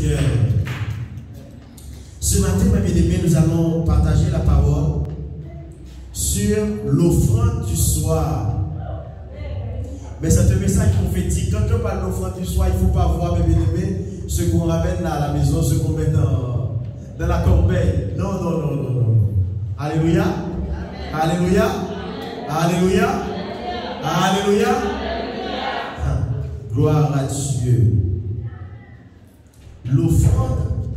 Seigneur. Ce matin, mes bien-aimés, nous allons partager la parole sur l'offrande du soir. Mais c'est un message prophétique. Quand on parle de l'offrande du soir, il ne faut pas voir, mes bien-aimés, ce qu'on ramène là à la maison, ce qu'on met dans la corbeille. Non, non, non, non, non. Alléluia. Alléluia. Alléluia. Alléluia. Gloire à Dieu. L'offrande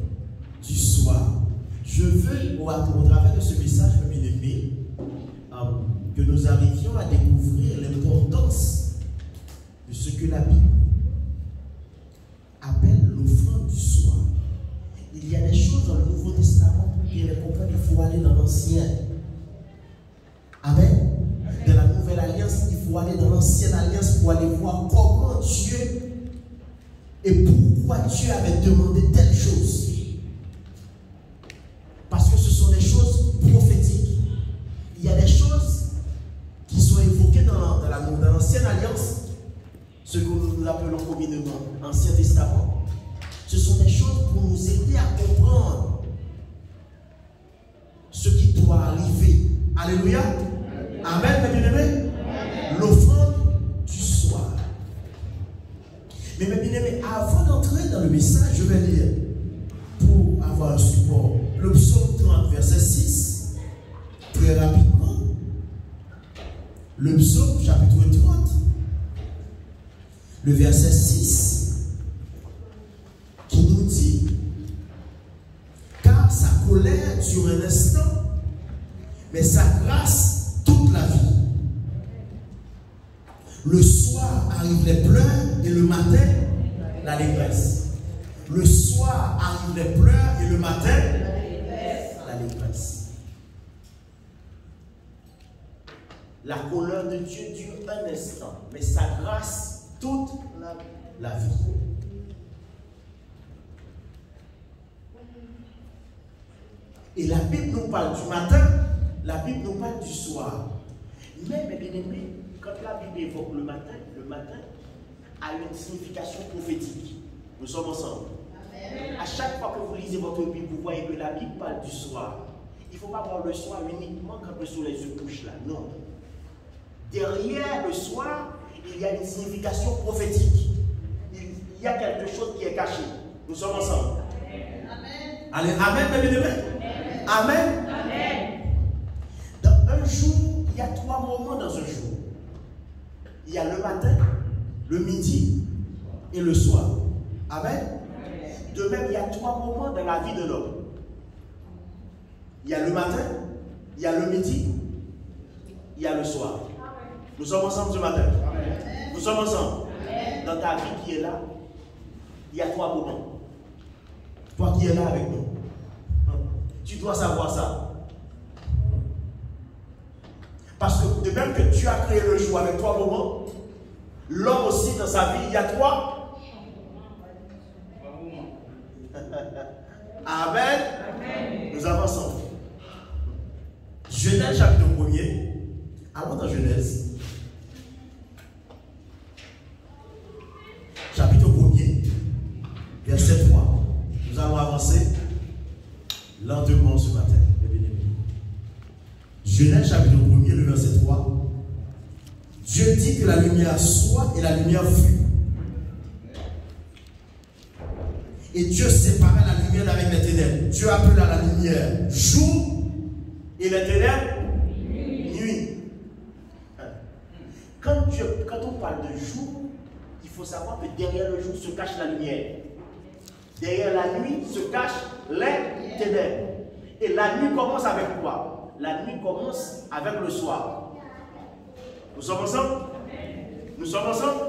du soir. Je veux, au travers de ce message, mes bien-aimés, que nous arrivions à découvrir l'importance de ce que la Bible appelle l'offrande du soir. Il y a des choses dans le Nouveau Testament pour bien les comprendre, il faut aller dans l'Ancien. Amen. Dans la Nouvelle Alliance, il faut aller dans l'Ancienne Alliance pour aller voir comment Dieu et pourquoi Dieu avait demandé telle chose. Parce que ce sont des choses prophétiques. Il y a des choses qui sont évoquées dans l'Ancienne Alliance, ce que nous appelons communément Ancien Testament. Ce sont des choses pour nous aider à comprendre ce qui doit arriver. Alléluia. Amen, mes bien-aimés. L'offrande du soir. Mais mes bien-aimés, avant d'entrer dans le message, je vais lire, pour avoir un support, le psaume 30, verset 6, très rapidement. Le psaume, chapitre 30, le verset 6, qui nous dit, car sa colère dure un instant, mais sa grâce toute la vie. Le soir arrivent les pleurs et le matin, l'allégresse. Le soir arrivent les pleurs et le matin, l'allégresse. La colère de Dieu dure un instant, mais sa grâce toute la vie. Et la Bible nous parle du matin, la Bible nous parle du soir. Mais, mes bien-aimés, quand la Bible évoque le matin a une signification prophétique. Nous sommes ensemble. Amen. À chaque fois que vous lisez votre Bible, vous voyez que la Bible parle du soir. Il ne faut pas voir le soir uniquement quand le soleil se couche là. Non. Derrière le soir, il y a une signification prophétique. Il y a quelque chose qui est caché. Nous sommes ensemble. Amen. Allez, amen, mes bien-aimés. Amen. Amen. Dans un jour, il y a 3 moments dans un jour. Il y a le matin, le midi et le soir. Amen. De même, il y a 3 moments dans la vie de l'homme. Il y a le matin, il y a le midi, il y a le soir. Nous sommes ensemble ce matin. Nous sommes ensemble. Dans ta vie qui est là, il y a 3 moments. Toi qui es là avec nous, tu dois savoir ça. Parce que de même que Dieu a créé le jour avec 3 moments, l'homme aussi dans sa vie, il y a 3. Amen. Amen. Nous avançons. Genèse chapitre 1er. Allons dans Genèse. Chapitre 1er, verset 3. Nous allons avancer lentement ce matin. Genèse chapitre 1er, le verset 3. Dieu dit que la lumière soit et la lumière fut. Et Dieu sépara la lumière d'avec les ténèbres. Dieu appela la lumière jour et les ténèbres nuit. Quand on parle de jour, il faut savoir que derrière le jour se cache la lumière. Derrière la nuit se cachent les ténèbres. Et la nuit commence avec quoi? La nuit commence avec le soir. Nous sommes ensemble? Nous sommes ensemble?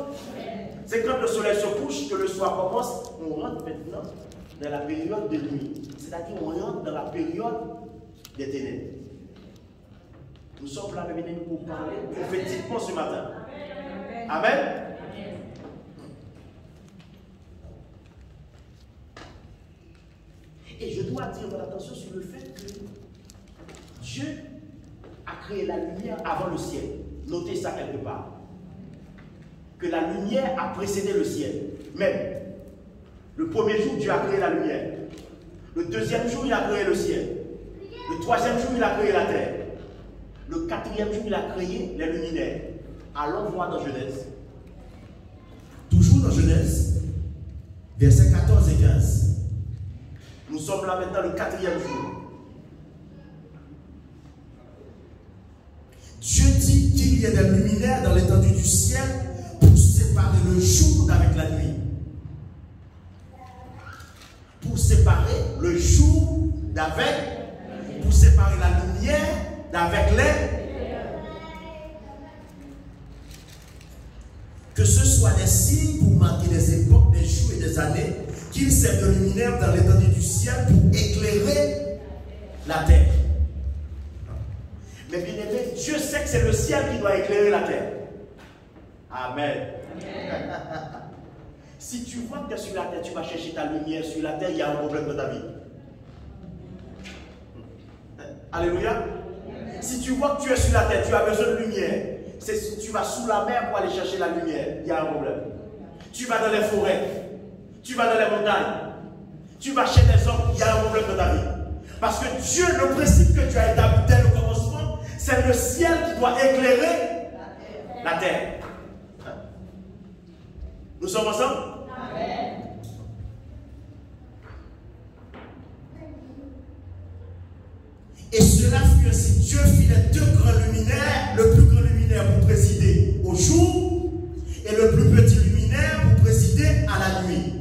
C'est quand le soleil se couche que le soir commence. On rentre maintenant dans la période de nuit. C'est-à-dire on rentre dans la période des ténèbres. Nous sommes là pour parler prophétiquement ce matin. Amen. Et je dois attirer votre attention sur le fait que Dieu a créé la lumière avant le ciel. Notez ça quelque part. Que la lumière a précédé le ciel. Même. Le premier jour, Dieu a créé la lumière. Le deuxième jour, il a créé le ciel. Le troisième jour, il a créé la terre. Le quatrième jour, il a créé les luminaires. Allons voir dans Genèse. Toujours dans Genèse, versets 14 et 15. Nous sommes là maintenant le quatrième jour. Dieu dit qu'il y ait des luminaires dans l'étendue du ciel pour séparer le jour d'avec la nuit. Pour séparer le jour d'avec, pour séparer la lumière d'avec les. Que ce soit des signes pour marquer des époques, des jours et des années, qu'ils servent de luminaire dans l'étendue du ciel pour éclairer la terre. Mais bien aimé, Dieu sait que c'est le ciel qui doit éclairer la terre. Amen. Si tu vois que tu es sur la terre, tu vas chercher ta lumière sur la terre, il y a un problème dans ta vie. Alléluia. Si tu vois que tu es sur la terre, tu as besoin de lumière. Tu vas sous la mer pour aller chercher la lumière, il y a un problème. Tu vas dans les forêts, tu vas dans les montagnes, tu vas chez les hommes, il y a un problème dans ta vie. Parce que Dieu, le principe que tu as établi dès le commencement, c'est le ciel qui doit éclairer la terre. Nous sommes ensemble? Amen. Et cela fut ainsi. Dieu fit les deux grands luminaires, le plus grand luminaire pour présider au jour et le plus petit luminaire pour présider à la nuit.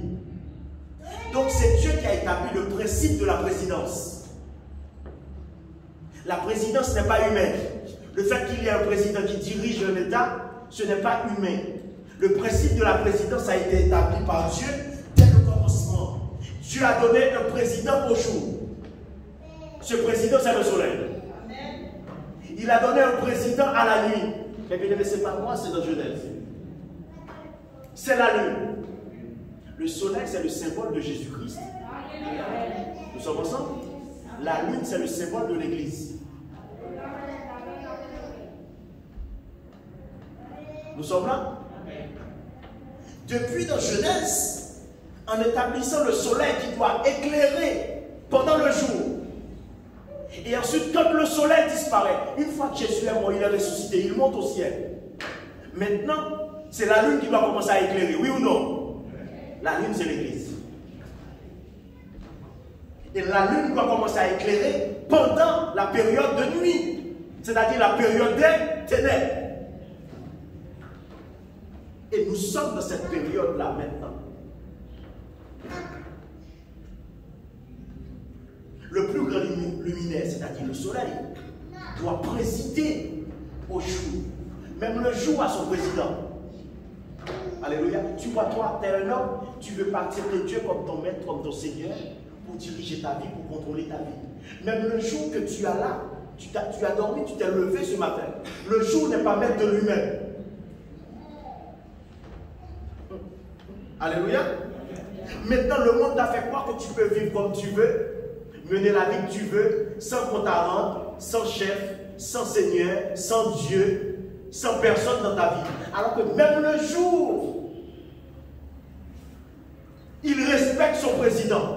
Donc c'est Dieu qui a établi le principe de la présidence. La présidence n'est pas humaine. Le fait qu'il y ait un président qui dirige un État, ce n'est pas humain. Le principe de la présidence a été établi par Dieu dès le commencement. Dieu a donné un président au jour. Ce président, c'est le soleil. Il a donné un président à la nuit. Mais bien aimé, ce n'est pas moi, c'est dans Genèse. C'est la lune. Le soleil, c'est le symbole de Jésus-Christ. Nous sommes ensemble? La lune, c'est le symbole de l'Église. Nous sommes là? Depuis dans Genèse, en établissant le soleil qui doit éclairer pendant le jour. Et ensuite, quand le soleil disparaît, une fois que Jésus est mort, il est ressuscité, il monte au ciel. Maintenant, c'est la lune qui doit commencer à éclairer, oui ou non? La lune, c'est l'Église. Et la lune doit commencer à éclairer pendant la période de nuit, c'est-à-dire la période des ténèbres. Et nous sommes dans cette période-là maintenant. Le plus grand luminaire, c'est-à-dire le soleil, doit présider au jour. Même le jour a son président. Alléluia. Tu vois, toi, tu es un homme, tu veux partir de Dieu comme ton maître, comme ton Seigneur, pour diriger ta vie, pour contrôler ta vie. Même le jour que tu as là, tu as dormi, tu t'es levé ce matin. Le jour n'est pas maître de lui-même. Alléluia. Maintenant, le monde t'a fait croire que tu peux vivre comme tu veux, mener la vie que tu veux, sans compte à rendre, sans chef, sans Seigneur, sans Dieu, sans personne dans ta vie. Alors que même le jour, il respecte son président.